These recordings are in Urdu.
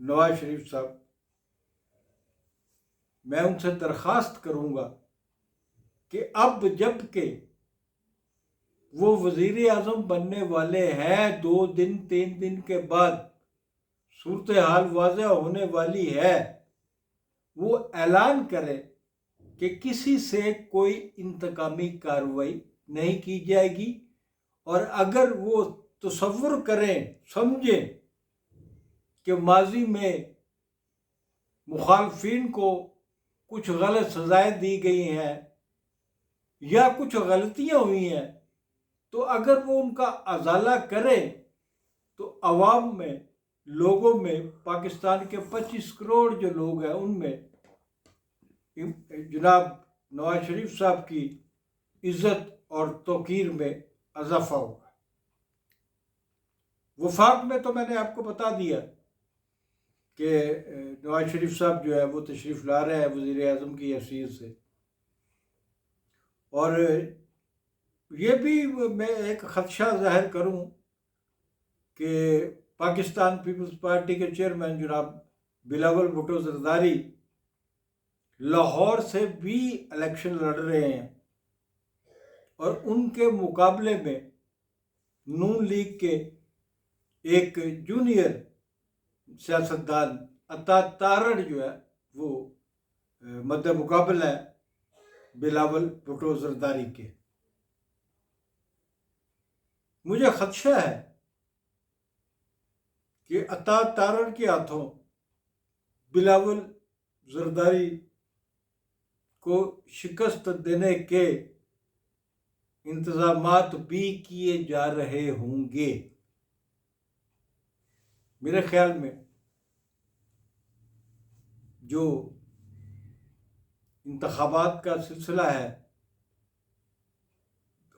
نواز شریف صاحب، میں ان سے درخواست کروں گا کہ اب جب کہ وہ وزیر اعظم بننے والے ہیں، 2 دن 3 دن کے بعد صورتحال واضح ہونے والی ہے، وہ اعلان کرے کہ کسی سے کوئی انتقامی کارروائی نہیں کی جائے گی، اور اگر وہ تصور کریں، سمجھیں کہ ماضی میں مخالفین کو کچھ غلط سزائیں دی گئی ہیں یا کچھ غلطیاں ہوئی ہیں، تو اگر وہ ان کا ازالہ کریں تو عوام میں، لوگوں میں، پاکستان کے 25 کروڑ جو لوگ ہیں ان میں جناب نواز شریف صاحب کی عزت اور توقیر میں اضافہ ہوگا۔ وفاق میں تو میں نے آپ کو بتا دیا کہ نواز شریف صاحب جو ہے وہ تشریف لا رہے ہیں وزیر اعظم کی حیثیت سے، اور یہ بھی میں ایک خدشہ ظاہر کروں کہ پاکستان پیپلز پارٹی کے چیئرمین جناب بلاول بھٹو زرداری لاہور سے بھی الیکشن لڑ رہے ہیں، اور ان کے مقابلے میں نون لیگ کے ایک جونیئر سیاستدان عطا تارڑ جو ہے وہ مد مقابل ہے بلاول بھٹو زرداری کے۔ مجھے خدشہ ہے کہ عطا تارڑ کے ہاتھوں بلاول زرداری کو شکست دینے کے انتظامات بھی کیے جا رہے ہوں گے۔ میرے خیال میں جو انتخابات کا سلسلہ ہے،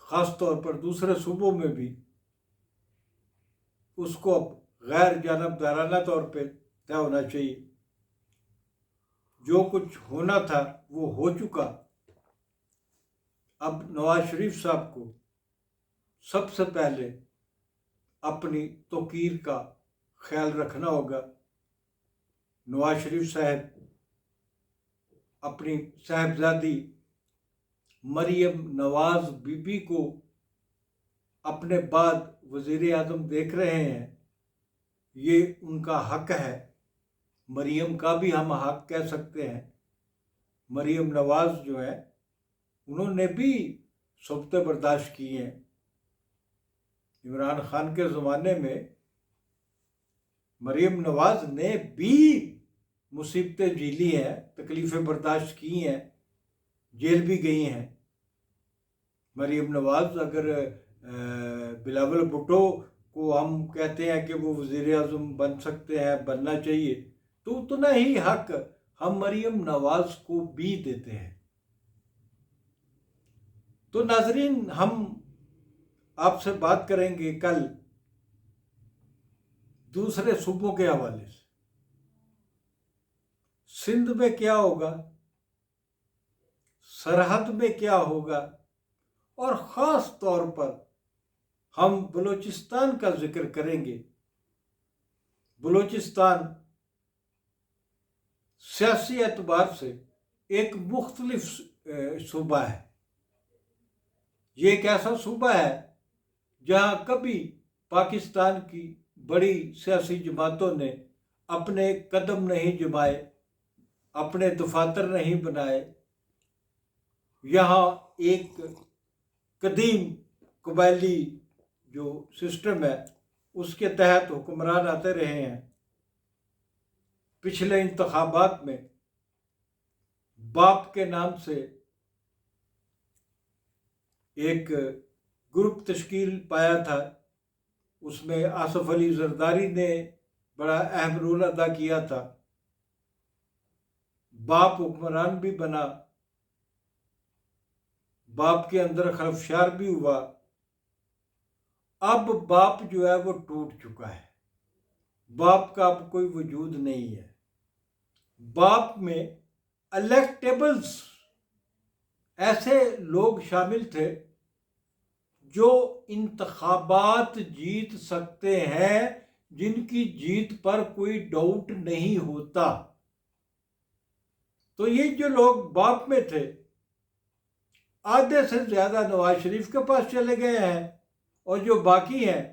خاص طور پر دوسرے صوبوں میں بھی، اس کو اب غیر جانبدارانہ طور پہ طے ہونا چاہیے۔ جو کچھ ہونا تھا وہ ہو چکا، اب نواز شریف صاحب کو سب سے پہلے اپنی توقیر کا خیال رکھنا ہوگا۔ نواز شریف صاحب اپنی صاحبزادی مریم نواز بی بی کو اپنے بعد وزیر اعظم دیکھ رہے ہیں، یہ ان کا حق ہے، مریم کا بھی ہم حق کہہ سکتے ہیں۔ مریم نواز جو ہے انہوں نے بھی صحبتیں برداشت کی ہیں، عمران خان کے زمانے میں مریم نواز نے بھی مصیبتیں جھیلی ہیں، تکلیفیں برداشت کی ہیں، جیل بھی گئی ہیں۔ مریم نواز، اگر بلاول بھٹو کو ہم کہتے ہیں کہ وہ وزیر اعظم بن سکتے ہیں، بننا چاہیے، تو اتنا ہی حق ہم مریم نواز کو بھی دیتے ہیں۔ تو ناظرین، ہم آپ سے بات کریں گے کل دوسرے صوبوں کے حوالے سے۔ سندھ میں کیا ہوگا، سرحد میں کیا ہوگا، اور خاص طور پر ہم بلوچستان کا ذکر کریں گے۔ بلوچستان سیاسی اعتبار سے ایک مختلف صوبہ ہے۔ یہ ایک ایسا صوبہ ہے جہاں کبھی پاکستان کی بڑی سیاسی جماعتوں نے اپنے قدم نہیں جمائے، اپنے دفاتر نہیں بنائے۔ یہاں ایک قدیم قبائلی جو سسٹم ہے اس کے تحت حکمران آتے رہے ہیں۔ پچھلے انتخابات میں باپ کے نام سے ایک گروپ تشکیل پایا تھا، اس میں آصف علی زرداری نے بڑا اہم رول ادا کیا تھا۔ باپ حکمران بھی بنا، باپ کے اندر خلفشار بھی ہوا۔ اب باپ جو ہے وہ ٹوٹ چکا ہے، باپ کا اب کوئی وجود نہیں ہے۔ باپ میں الیکٹیبلز ایسے لوگ شامل تھے جو انتخابات جیت سکتے ہیں جن کی جیت پر کوئی ڈاؤٹ نہیں ہوتا۔ تو یہ جو لوگ باپ میں تھے آدھے سے زیادہ نواز شریف کے پاس چلے گئے ہیں، اور جو باقی ہیں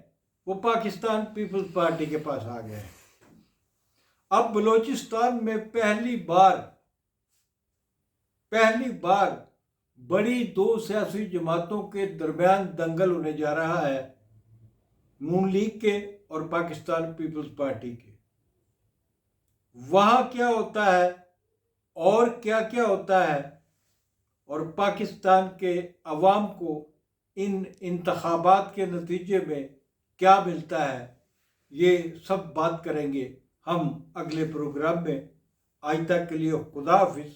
وہ پاکستان پیپلز پارٹی کے پاس آ گئے ہیں۔ اب بلوچستان میں پہلی بار بڑی دو سیاسی جماعتوں کے درمیان دنگل ہونے جا رہا ہے، نون لیگ کے اور پاکستان پیپلز پارٹی کے۔ وہاں کیا ہوتا ہے اور کیا کیا ہوتا ہے، اور پاکستان کے عوام کو ان انتخابات کے نتیجے میں کیا ملتا ہے، یہ سب بات کریں گے ہم اگلے پروگرام میں۔ آج تک کے لیے خدا حافظ۔